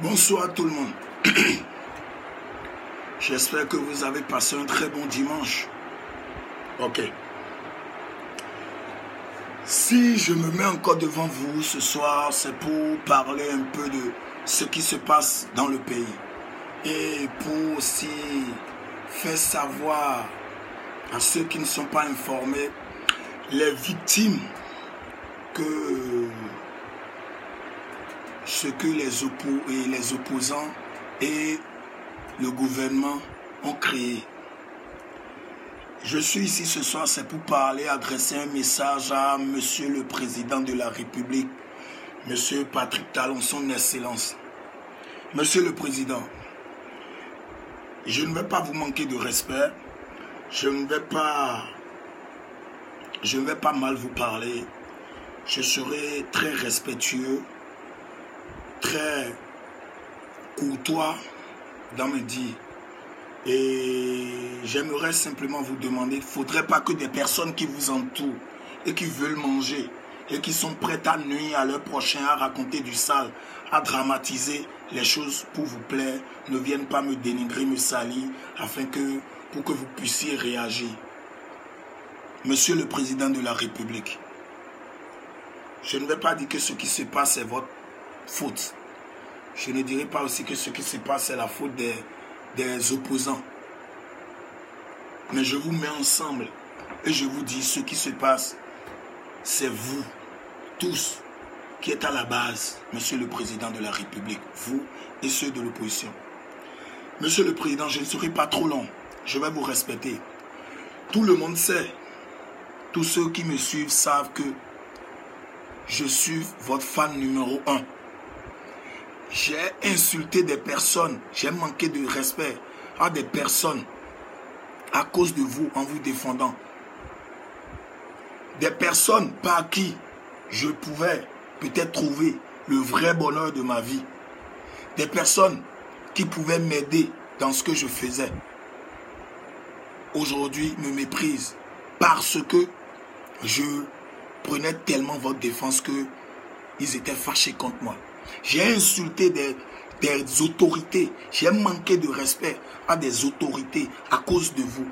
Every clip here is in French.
Bonsoir tout le monde. J'espère que vous avez passé un très bon dimanche. Ok. Si je me mets encore devant vous ce soir, c'est pour parler un peu de ce qui se passe dans le pays. Et pour aussi faire savoir à ceux qui ne sont pas informés les victimes que ce que les opposants et le gouvernement ont créé. Je suis ici ce soir, c'est pour parler, adresser un message à Monsieur le Président de la République, Monsieur Patrick Talon, son Excellence. Monsieur le Président, je ne vais pas vous manquer de respect, je ne vais pas mal vous parler, je serai très respectueux, très courtois dans mes dires. Et j'aimerais simplement vous demander, il ne faudrait pas que des personnes qui vous entourent et qui veulent manger et qui sont prêtes à nuire à leur prochain, à raconter du sale, à dramatiser les choses pour vous plaire, ne viennent pas me dénigrer, me salir, pour que vous puissiez réagir. Monsieur le Président de la République, je ne vais pas dire que ce qui se passe est votre faute. Je ne dirai pas aussi que ce qui se passe est la faute des opposants. Mais je vous mets ensemble et je vous dis ce qui se passe, c'est vous, tous, qui êtes à la base, Monsieur le Président de la République, vous et ceux de l'opposition. Monsieur le Président, je ne serai pas trop long, je vais vous respecter. Tout le monde sait, tous ceux qui me suivent savent que je suis votre fan numéro 1. J'ai insulté des personnes, j'ai manqué de respect à des personnes à cause de vous, en vous défendant. Des personnes par qui je pouvais peut-être trouver le vrai bonheur de ma vie. Des personnes qui pouvaient m'aider dans ce que je faisais. Aujourd'hui, me méprisent parce que je prenais tellement votre défense qu'ils étaient fâchés contre moi. J'ai insulté des autorités. J'ai manqué de respect à des autorités à cause de vous.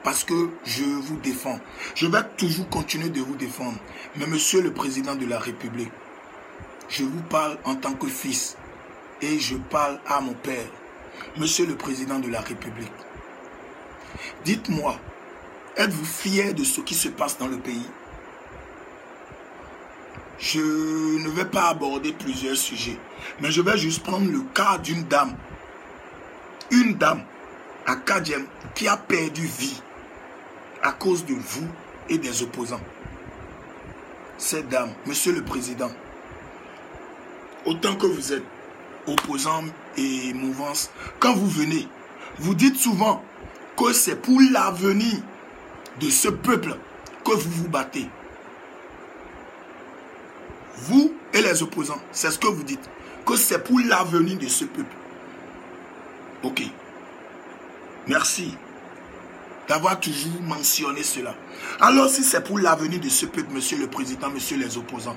Parce que je vous défends. Je vais toujours continuer de vous défendre. Mais Monsieur le Président de la République, je vous parle en tant que fils. Et je parle à mon père. Monsieur le Président de la République, dites-moi, êtes-vous fier de ce qui se passe dans le pays? Je ne vais pas aborder plusieurs sujets, mais je vais juste prendre le cas d'une dame. Une dame à Kadjem qui a perdu vie à cause de vous et des opposants. Cette dame, Monsieur le Président, autant que vous êtes opposant et mouvance, quand vous venez, vous dites souvent que c'est pour l'avenir de ce peuple que vous vous battez. Vous et les opposants, c'est ce que vous dites. Que c'est pour l'avenir de ce peuple. Ok. Merci d'avoir toujours mentionné cela. Alors si c'est pour l'avenir de ce peuple, Monsieur le Président, Monsieur les opposants,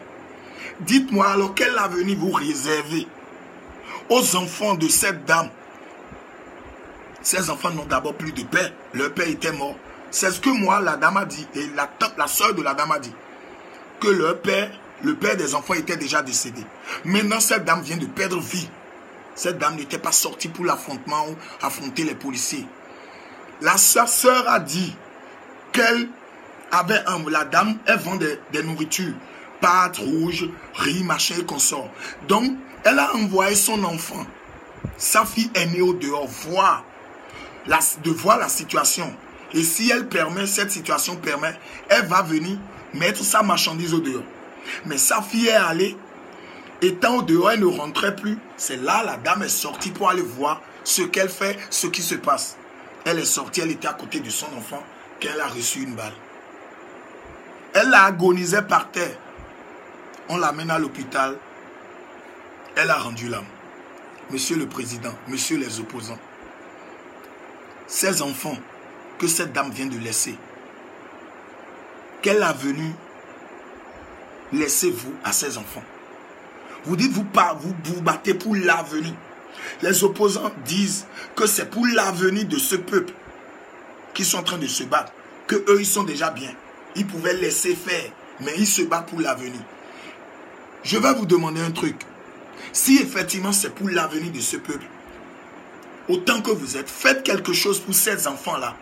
dites-moi alors quel avenir vous réservez aux enfants de cette dame. Ces enfants n'ont d'abord plus de père. Leur père était mort. C'est ce que moi, la dame a dit. Et la soeur de la dame a dit. Que leur père... Le père des enfants était déjà décédé. Maintenant, cette dame vient de perdre vie. Cette dame n'était pas sortie pour l'affrontement ou affronter les policiers. Sa sœur a dit qu'elle avait la dame, elle vend des nourritures. Pâtes rouges, riz, machin et consort. Donc, elle a envoyé son enfant. Sa fille est née au dehors, voir la situation. Et si elle permet, cette situation permet, elle va venir mettre sa marchandise au dehors. Mais sa fille est allée, étant au dehors, elle ne rentrait plus. C'est là la dame est sortie pour aller voir ce qu'elle fait, ce qui se passe. Elle est sortie, elle était à côté de son enfant, qu'elle a reçu une balle. Elle a agonisé par terre. On l'amène à l'hôpital. Elle a rendu l'âme. Monsieur le Président, Monsieur les opposants, ces enfants que cette dame vient de laisser, quel avenir laissez-vous à ces enfants? Vous dites, vous battez pour l'avenir. Les opposants disent que c'est pour l'avenir de ce peuple qui sont en train de se battre. Que eux, ils sont déjà bien. Ils pouvaient laisser faire, mais ils se battent pour l'avenir. Je vais vous demander un truc. Si effectivement c'est pour l'avenir de ce peuple, autant que vous êtes, faites quelque chose pour ces enfants-là.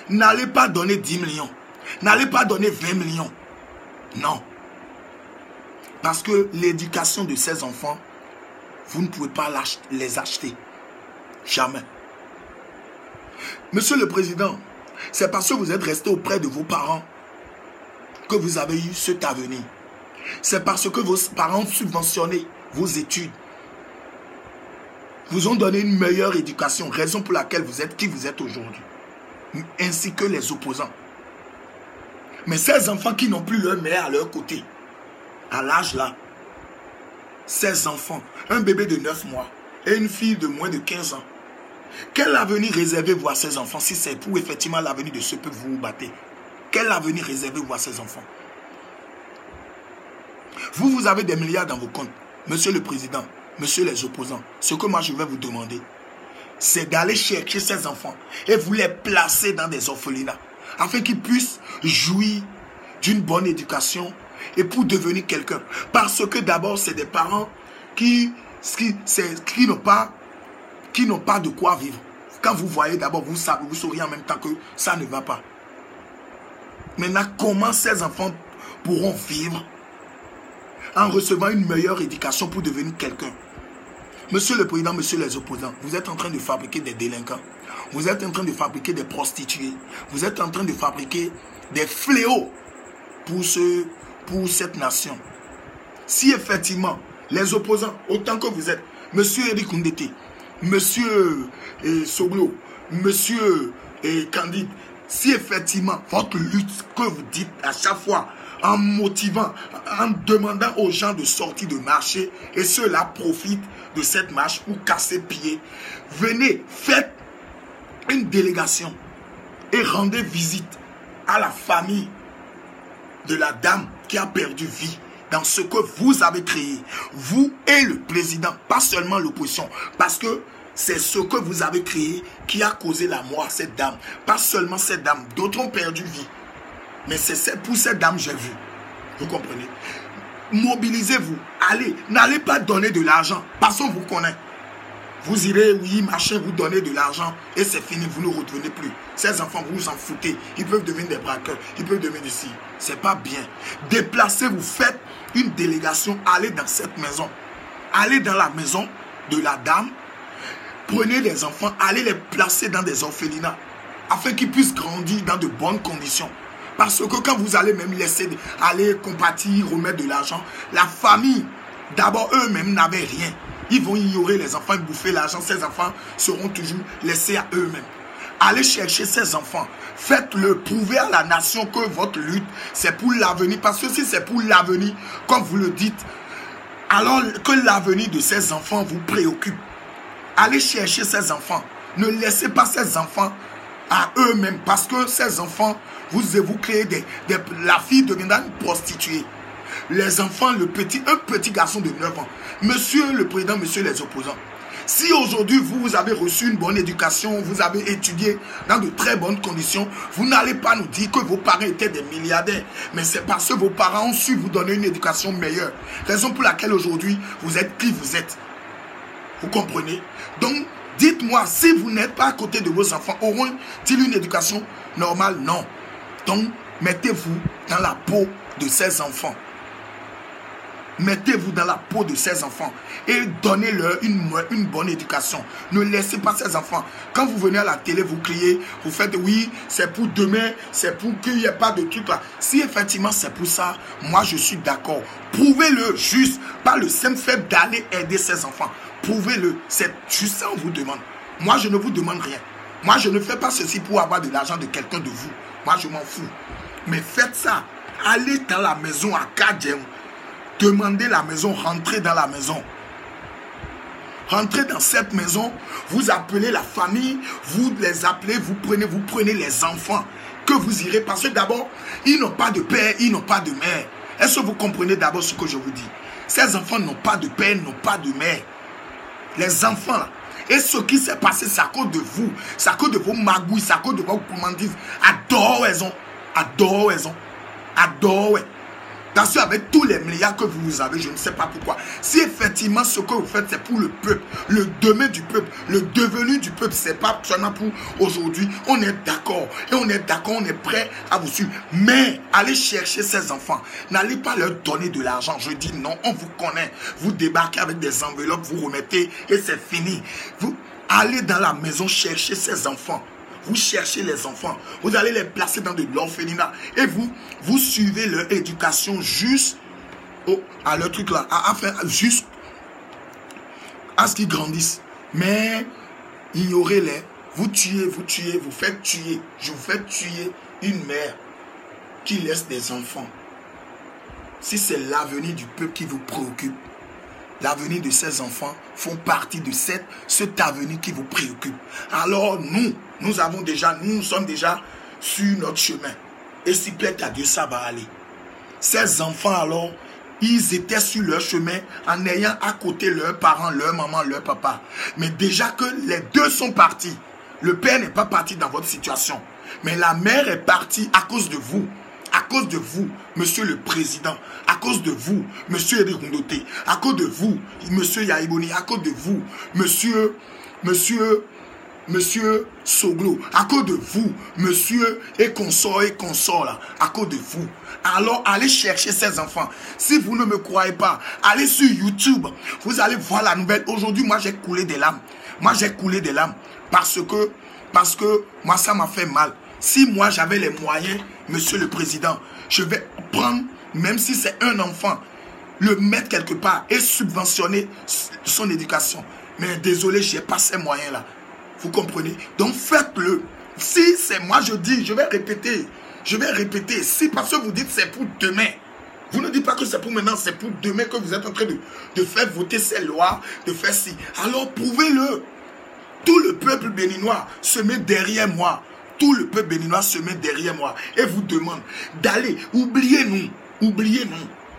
N'allez pas donner 10 millions. N'allez pas donner 20 millions. Non. Parce que l'éducation de ces enfants, vous ne pouvez pas les acheter. Jamais. Monsieur le Président, c'est parce que vous êtes resté auprès de vos parents que vous avez eu cet avenir. C'est parce que vos parents ont subventionné vos études. Vous ont donné une meilleure éducation, raison pour laquelle vous êtes qui vous êtes aujourd'hui. Ainsi que les opposants. Mais ces enfants qui n'ont plus leur mère à leur côté, à l'âge là, ces enfants, un bébé de 9 mois et une fille de moins de 15 ans, quel avenir réservez-vous à ces enfants si c'est pour effectivement l'avenir de ce peuple vous vous battez? Quel avenir réservez-vous à ces enfants? Vous avez des milliards dans vos comptes. Monsieur le Président, monsieur les opposants, ce que moi je vais vous demander, c'est d'aller chercher ces enfants et vous les placer dans des orphelinats afin qu'ils puissent jouir d'une bonne éducation et pour devenir quelqu'un. Parce que d'abord, c'est des parents qui n'ont pas de quoi vivre. Quand vous voyez d'abord, vous sauriez en même temps que ça ne va pas. Maintenant, comment ces enfants pourront vivre en recevant une meilleure éducation pour devenir quelqu'un? Monsieur le Président, monsieur les opposants, vous êtes en train de fabriquer des délinquants. Vous êtes en train de fabriquer des prostituées. Vous êtes en train de fabriquer des fléaux pour cette nation. Si effectivement, les opposants, autant que vous êtes, monsieur Eric Koundété, monsieur Soglo, monsieur Candide, si effectivement votre lutte que vous dites à chaque fois, en motivant, en demandant aux gens de sortir de marché, et ceux-là profitent de cette marche pour casser pied, venez, faites une délégation et rendez visite à la famille de la dame qui a perdu vie dans ce que vous avez créé, vous et le président, pas seulement l'opposition, parce que c'est ce que vous avez créé qui a causé la mort à cette dame, pas seulement cette dame, d'autres ont perdu vie, mais c'est pour cette dame j'ai vu, vous comprenez? Mobilisez-vous, allez, n'allez pas donner de l'argent, parce qu'on vous connaît. Vous irez, oui, machin, vous donnez de l'argent et c'est fini, vous ne revenez plus. Ces enfants, vous vous en foutez. Ils peuvent devenir des braqueurs, ils peuvent devenir ici. C'est pas bien. Déplacez-vous, faites une délégation, allez dans cette maison. Allez dans la maison de la dame, prenez les enfants, allez les placer dans des orphelinats afin qu'ils puissent grandir dans de bonnes conditions. Parce que quand vous allez même laisser aller compatir, remettre de l'argent, la famille, d'abord eux-mêmes n'avaient rien. Ils vont ignorer les enfants, bouffer l'argent. Ces enfants seront toujours laissés à eux-mêmes. Allez chercher ces enfants. Faites-le. Prouvez à la nation que votre lutte, c'est pour l'avenir. Parce que si c'est pour l'avenir, comme vous le dites, alors que l'avenir de ces enfants vous préoccupe. Allez chercher ces enfants. Ne laissez pas ces enfants à eux-mêmes. Parce que ces enfants, vous créez la fille deviendra une prostituée. Les enfants, un petit garçon de 9 ans. Monsieur le Président, monsieur les opposants, si aujourd'hui vous avez reçu une bonne éducation, vous avez étudié dans de très bonnes conditions, vous n'allez pas nous dire que vos parents étaient des milliardaires. Mais c'est parce que vos parents ont su vous donner une éducation meilleure. Raison pour laquelle aujourd'hui vous êtes qui vous êtes. Vous comprenez? Donc, dites-moi, si vous n'êtes pas à côté de vos enfants, auront-ils une éducation normale? Non. Donc, mettez-vous dans la peau de ces enfants. Mettez-vous dans la peau de ces enfants et donnez-leur une bonne éducation. Ne laissez pas ces enfants. Quand vous venez à la télé, vous criez, vous faites oui, c'est pour demain, c'est pour qu'il n'y ait pas de truc là. Si effectivement c'est pour ça, moi je suis d'accord. Prouvez-le juste, pas le simple fait d'aller aider ces enfants. Prouvez-le, c'est juste ça on vous demande. Moi je ne vous demande rien. Moi je ne fais pas ceci pour avoir de l'argent de quelqu'un de vous. Moi je m'en fous. Mais faites ça. Allez dans la maison à Kadjem. Demandez la maison, rentrez dans la maison. Rentrez dans cette maison, vous appelez la famille, vous les appelez, vous prenez les enfants que vous irez. Parce que d'abord, ils n'ont pas de père, ils n'ont pas de mère. Est-ce que vous comprenez d'abord ce que je vous dis? Ces enfants n'ont pas de père, n'ont pas de mère. Les enfants là. Et ce qui s'est passé, c'est à cause de vous. C'est à cause de vos magouilles, c'est à cause de vos commandises. Adore raison. Adore raison. Adore, ouais. Parce qu'avec tous les milliards que vous avez, je ne sais pas pourquoi. Si effectivement ce que vous faites, c'est pour le peuple, le demain du peuple, le devenu du peuple, c'est pas seulement pour aujourd'hui, on est d'accord. Et on est d'accord, on est prêt à vous suivre. Mais allez chercher ces enfants. N'allez pas leur donner de l'argent. Je dis non, on vous connaît. Vous débarquez avec des enveloppes, vous remettez et c'est fini. Vous allez dans la maison chercher ces enfants. Vous cherchez les enfants, vous allez les placer dans de l'orphelinat et vous suivez leur éducation juste à leur truc là, juste à ce qu'ils grandissent. Mais ignorez-les, vous faites tuer, je vous fais tuer une mère qui laisse des enfants. Si c'est l'avenir du peuple qui vous préoccupe, l'avenir de ces enfants font partie de cet avenir qui vous préoccupe. Alors nous sommes déjà sur notre chemin. Et s'il plaît à Dieu, ça va aller. Ces enfants alors, ils étaient sur leur chemin en ayant à côté leurs parents, leur maman, leur papa. Mais déjà que les deux sont partis, le père n'est pas parti dans votre situation. Mais la mère est partie à cause de vous. À cause de vous, monsieur le président, à cause de vous, monsieur Éric Ndoté, à cause de vous, monsieur Yaïboni, à cause de vous, monsieur Soglo, à cause de vous, monsieur et consort là, à cause de vous. Alors allez chercher ces enfants. Si vous ne me croyez pas, allez sur YouTube, vous allez voir la nouvelle. Aujourd'hui, moi j'ai coulé des larmes. Moi j'ai coulé des larmes parce que moi ça m'a fait mal. Si moi j'avais les moyens, monsieur le président, je vais prendre, même si c'est un enfant, le mettre quelque part et subventionner son éducation. Mais désolé, je n'ai pas ces moyens-là. Vous comprenez? Donc faites-le. Si c'est moi, je dis, je vais répéter. Si parce que vous dites c'est pour demain. Vous ne dites pas que c'est pour maintenant, c'est pour demain que vous êtes en train de faire voter ces lois, de faire ci. Alors prouvez-le. Tout le peuple béninois se met derrière moi. Tout le peuple béninois se met derrière moi et vous demande d'aller, oubliez-nous,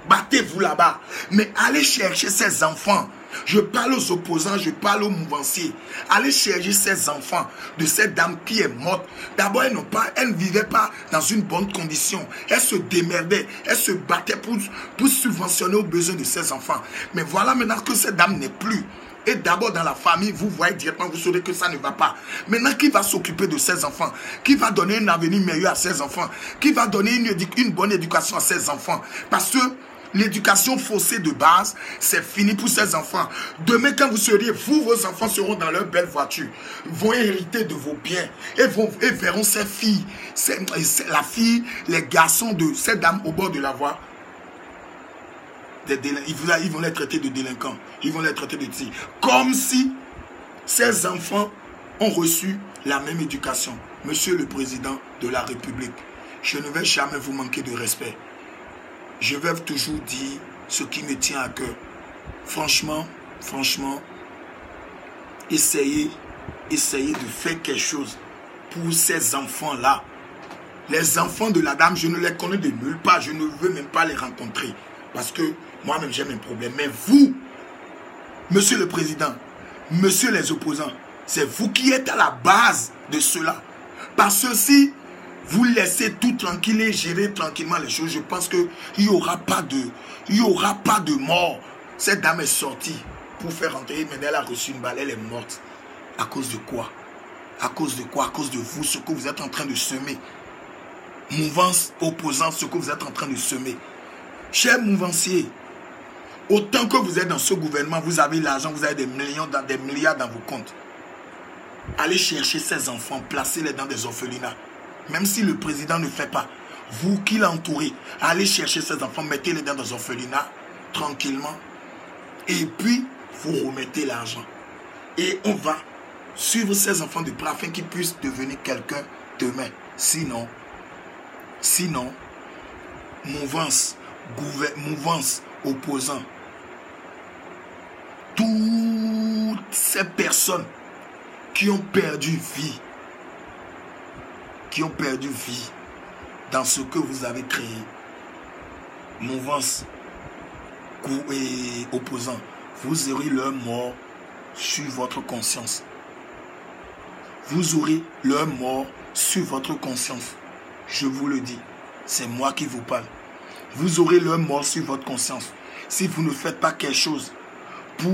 battez-vous là-bas, mais allez chercher ces enfants. Je parle aux opposants, je parle aux mouvanciers. Allez chercher ces enfants de cette dame qui est morte. D'abord, elle ne vivait pas dans une bonne condition. Elle se démerdait, elle se battait pour subventionner aux besoins de ses enfants. Mais voilà maintenant que cette dame n'est plus. Et d'abord dans la famille, vous voyez directement, vous saurez que ça ne va pas. Maintenant, qui va s'occuper de ces enfants? Qui va donner un avenir meilleur à ces enfants? Qui va donner une bonne éducation à ces enfants? Parce que l'éducation faussée de base, c'est fini pour ces enfants. Demain, quand vous seriez, vos enfants seront dans leur belle voiture, vont hériter de vos biens et verront ces filles, la fille, les garçons de cette dame au bord de la voie. Ils vont les traiter de délinquants. Ils vont les traiter de tir. Comme si ces enfants ont reçu la même éducation. Monsieur le Président de la République, je ne vais jamais vous manquer de respect. Je vais toujours dire ce qui me tient à cœur. Franchement, essayez de faire quelque chose pour ces enfants-là. Les enfants de la dame, je ne les connais de nulle part. Je ne veux même pas les rencontrer. Parce que moi-même, j'ai mes problèmes. Mais vous, monsieur le président, monsieur les opposants, c'est vous qui êtes à la base de cela. Parce que si vous laissez tout tranquille et gérer tranquillement les choses, je pense qu'il n'y aura pas de mort. Cette dame est sortie pour faire rentrer, mais elle a reçu une balle, elle est morte. À cause de quoi? À cause de quoi? À cause de vous, ce que vous êtes en train de semer. Mouvance opposante, ce que vous êtes en train de semer. Chers mouvanciers, autant que vous êtes dans ce gouvernement, vous avez l'argent, vous avez des milliards dans vos comptes. Allez chercher ces enfants, placez-les dans des orphelinats. Même si le président ne fait pas, vous qui l'entourez, allez chercher ces enfants, mettez-les dans des orphelinats, tranquillement. Et puis, vous remettez l'argent. Et on va suivre ces enfants de près afin qu'ils puissent devenir quelqu'un demain. Sinon, mouvance opposant, toutes ces personnes qui ont perdu vie dans ce que vous avez créé, mouvance et opposants, vous aurez leur mort sur votre conscience. Vous aurez leur mort sur votre conscience. Je vous le dis, c'est moi qui vous parle. Vous aurez leur mort sur votre conscience. Si vous ne faites pas quelque chose pour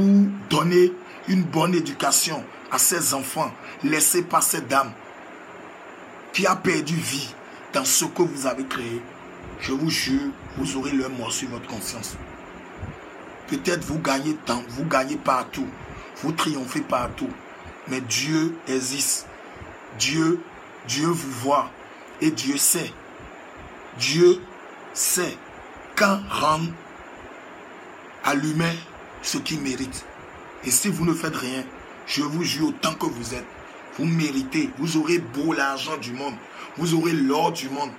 donner une bonne éducation à ces enfants laissés par cette dame qui a perdu vie dans ce que vous avez créé, je vous jure, vous aurez leur mort sur votre conscience. Peut-être vous gagnez tant, vous gagnez partout, vous triomphez partout, mais Dieu existe. Dieu vous voit et Dieu sait. Dieu sait quand rendre à l'humain ce qu'il mérite. Et si vous ne faites rien, je vous jure, autant que vous êtes, vous méritez, vous aurez beau l'argent du monde, vous aurez l'or du monde,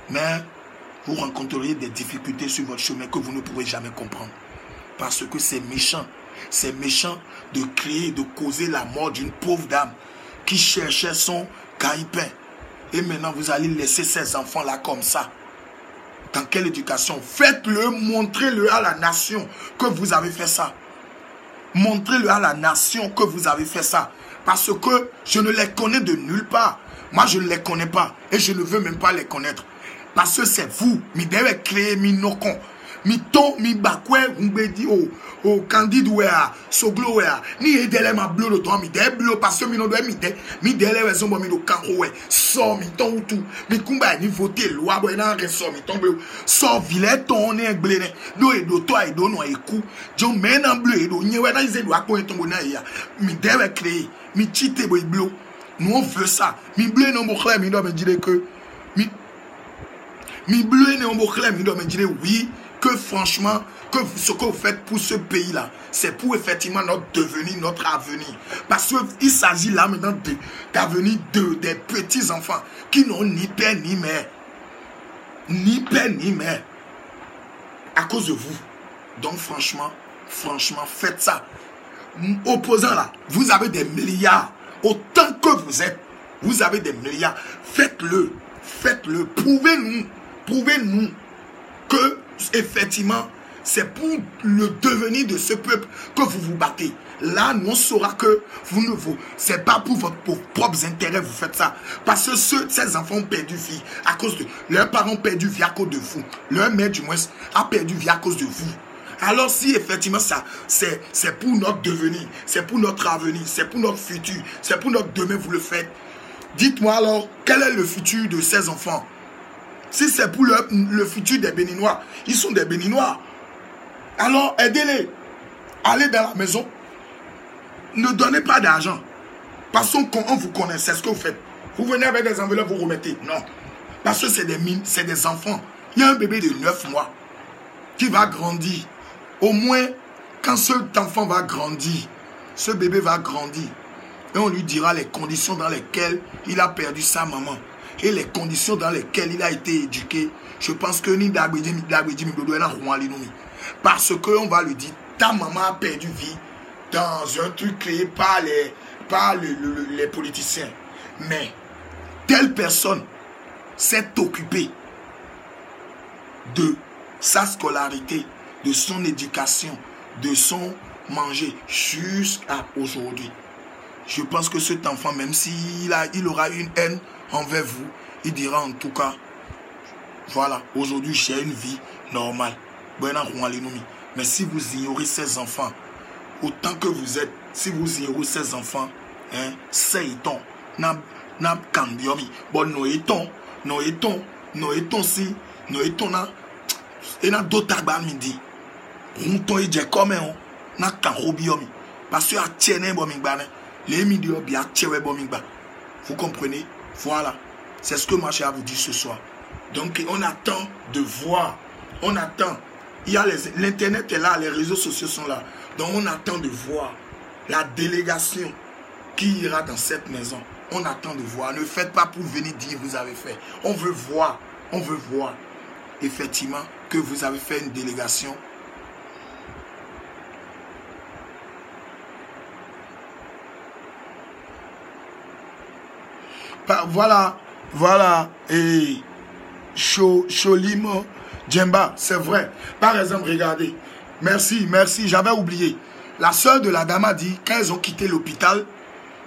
mais vous rencontrerez des difficultés sur votre chemin que vous ne pourrez jamais comprendre. Parce que c'est méchant. C'est méchant de créer, de causer la mort d'une pauvre dame qui cherchait son gagne-pain. Et maintenant, vous allez laisser ces enfants-là comme ça. Dans quelle éducation? Faites-le, montrez-le à la nation que vous avez fait ça. Montrez-le à la nation que vous avez fait ça. Parce que je ne les connais de nulle part. Moi, je ne les connais pas. Et je ne veux même pas les connaître. Parce que c'est vous. Mi devez créer mi nokon. Mi ton, mi bakwe, mbedi o candide wea, soglo wea. Ni edele ma bleu le ton, mi de bleu parce que mi no doit mi dele we zombo mi no kanko we. So mi ton ou tout. Mi kumba ni voter loi bo na reso mi ton bleu. So vile ton ne bleu ne. Do edo to edo no eku. Jo men en bleu edo nyewe na ize do akon ton bona ya. Mi deve créer, mi chite bo bleu. Nous on veut ça. Mi bleu non mo clair mi do me dire que mi bleu non mo clair mi do me dire oui. Que franchement, que ce que vous faites pour ce pays-là, c'est pour effectivement notre devenir, notre avenir. Parce qu'il s'agit là maintenant d'avenir des petits-enfants qui n'ont ni père ni mère. Ni père ni mère. À cause de vous. Donc franchement, faites ça. Opposants là, vous avez des milliards. Autant que vous êtes, vous avez des milliards. Faites-le. Faites-le. Prouvez-nous que effectivement, c'est pour le devenir de ce peuple que vous vous battez. Là, nous saura que c'est pas pour votre propres intérêts vous faites ça. Parce que ces enfants ont perdu vie à cause de leurs parents ont perdu vie à cause de vous. Leur mère du moins a perdu vie à cause de vous. Alors si effectivement ça, c'est pour notre devenir, c'est pour notre avenir, c'est pour notre futur, c'est pour notre demain, vous le faites. Dites-moi alors, quel est le futur de ces enfants? Si c'est pour le futur des Béninois, ils sont des Béninois. Alors aidez-les. Allez dans la maison. Ne donnez pas d'argent. Parce qu'on vous connaît, c'est ce que vous faites. Vous venez avec des enveloppes, vous remettez. Non. Parce que c'est des enfants. Il y a un bébé de 9 mois qui va grandir. Au moins, quand cet enfant va grandir, ce bébé va grandir. Et on lui dira les conditions dans lesquelles il a perdu sa maman. Et les conditions dans lesquelles il a été éduqué, je pense que ni parce qu'on va lui dire, ta maman a perdu vie dans un truc créé par les politiciens. Mais telle personne s'est occupée de sa scolarité, de son éducation, de son manger jusqu'à aujourd'hui. Je pense que cet enfant, même s'il aura une haine envers vous, il dira en tout cas, voilà, aujourd'hui j'ai une vie normale. Mais si vous ignorez ces enfants, autant que vous êtes, si vous ignorez ces enfants, c'est éton, n'a cambiomi, bon noéton si, noéton na, et na dotagba midi, ronton et djekome na kanrobiomi, parce que à tienne bon mingba, les midio bien tchewe bon mingba. Vous comprenez? Voilà. C'est ce que moi j'ai à vous dire ce soir. Donc on attend de voir. On attend. L'internet est là, les réseaux sociaux sont là. Donc on attend de voir la délégation qui ira dans cette maison. On attend de voir. Ne faites pas pour venir dire vous avez fait. On veut voir. On veut voir. Effectivement que vous avez fait une délégation. Voilà. Et Cholimo Djemba, c'est vrai. Par exemple, regardez. Merci, merci, j'avais oublié. La sœur de la dame a dit, quand elles ont quitté l'hôpital,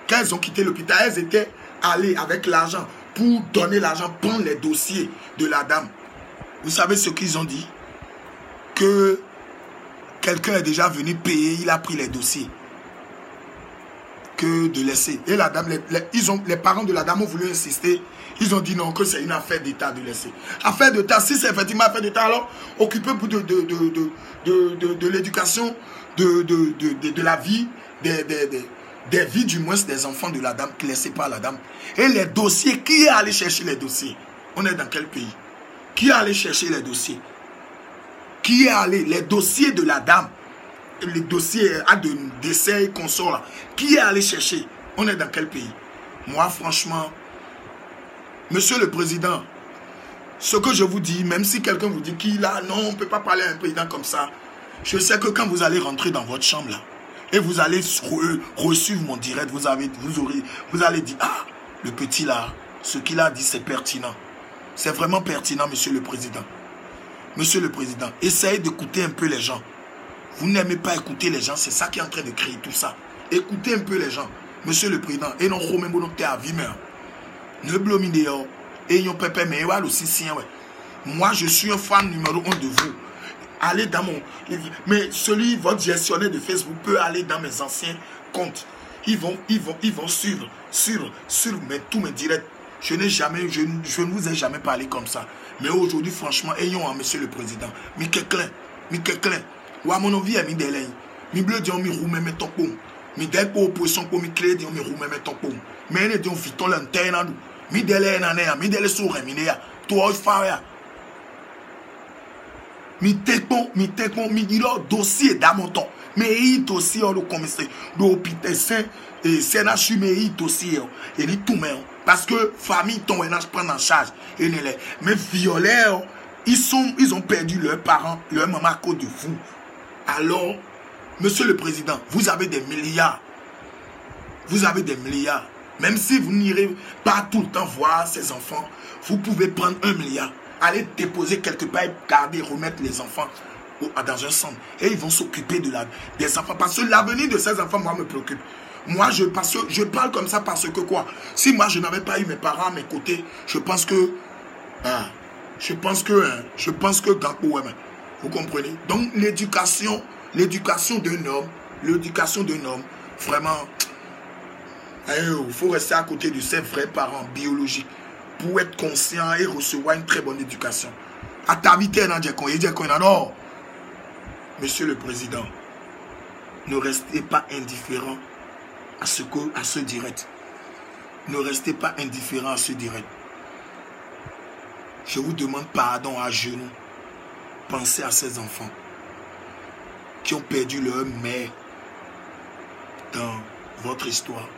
elles étaient allées avec l'argent pour donner l'argent, prendre les dossiers de la dame. Vous savez ce qu'ils ont dit? Que quelqu'un est déjà venu payer, il a pris les dossiers. Que de laisser. Et la dame, les parents de la dame ont voulu insister. Ils ont dit non, que c'est une affaire d'État de laisser. Affaire d'État, si c'est effectivement affaire d'État, alors occupez-vous de l'éducation, de la vie, des vies du moins des enfants de la dame, laissés par la dame. Et les dossiers, qui est allé chercher les dossiers? On est dans quel pays? Qui est allé chercher les dossiers? Qui est allé? Les dossiers de la dame, les dossiers de décès et consorts là, qui est allé chercher? On est dans quel pays? Moi, franchement, Monsieur le Président, ce que je vous dis, même si quelqu'un vous dit qu'il a, non, on ne peut pas parler à un président comme ça. Je sais que quand vous allez rentrer dans votre chambre là, et vous allez reçuivre mon direct, vous allez dire, ah, le petit là, ce qu'il a dit, c'est pertinent. C'est vraiment pertinent, Monsieur le Président. Monsieur le Président, essayez d'écouter un peu les gens. Vous n'aimez pas écouter les gens, c'est ça qui est en train de créer tout ça. Écoutez un peu les gens, Monsieur le Président. Et non, ne blomidéo. Et yon pépé, mais aussi sien, ouais. Moi, je suis un fan numéro 1 de vous. Allez dans mon... Mais votre gestionnaire de Facebook peut aller dans mes anciens comptes. Ils vont suivre tous mes directs. Je ne vous ai jamais parlé comme ça. Mais aujourd'hui, franchement, ayons, Monsieur le Président. Mi quelqu'un. Ou à mon envie, mi délai. Mi bleu dit, mi roumé, mi ton pom. Mi délai pour opposition, pour mi clé, dit, mi roumé, mi ton pom. Mais ne dit, on vit ton lanterne, mi délai, mi délai sourd, mi délai. Toi, il faut mi tekpon, mi dit, dossier d'amonton. Mais il dossier, le commissaire, l'hôpital saint, et c'est mais il dossier, et il tout, mais. Parce que famille ton prend en charge. Mais violeurs, ils ont perdu leurs parents, leur maman à cause de vous. Alors, Monsieur le Président, vous avez des milliards. Vous avez des milliards. Même si vous n'irez pas tout le temps voir ces enfants, vous pouvez prendre 1 milliard, aller déposer quelque part et garder, remettre les enfants dans un centre. Et ils vont s'occuper des enfants. Parce que l'avenir de ces enfants, moi, me préoccupe. Moi, je parle comme ça parce que quoi? Si moi, je n'avais pas eu mes parents à mes côtés, je pense que Gakpo, ouais, vous comprenez? Donc, l'éducation d'un homme, vraiment, il faut rester à côté de ses vrais parents biologiques pour être conscient et recevoir une très bonne éducation. À ta vitesse, non. Monsieur le Président, ne restez pas indifférent à ce direct. Ne restez pas indifférent à ce direct. Je vous demande pardon à genoux. Pensez à ces enfants qui ont perdu leur mère dans votre histoire.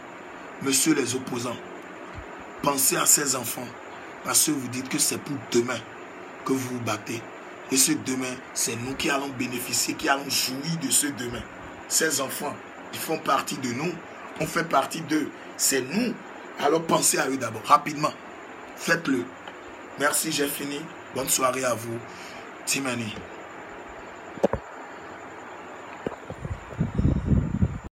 Monsieur les opposants, pensez à ces enfants parce que vous dites que c'est pour demain que vous vous battez. Et ce demain, c'est nous qui allons bénéficier, qui allons jouir de ce demain. Ces enfants, ils font partie de nous. On fait partie d'eux. C'est nous. Alors pensez à eux d'abord. Rapidement. Faites-le. Merci, j'ai fini. Bonne soirée à vous. Timani.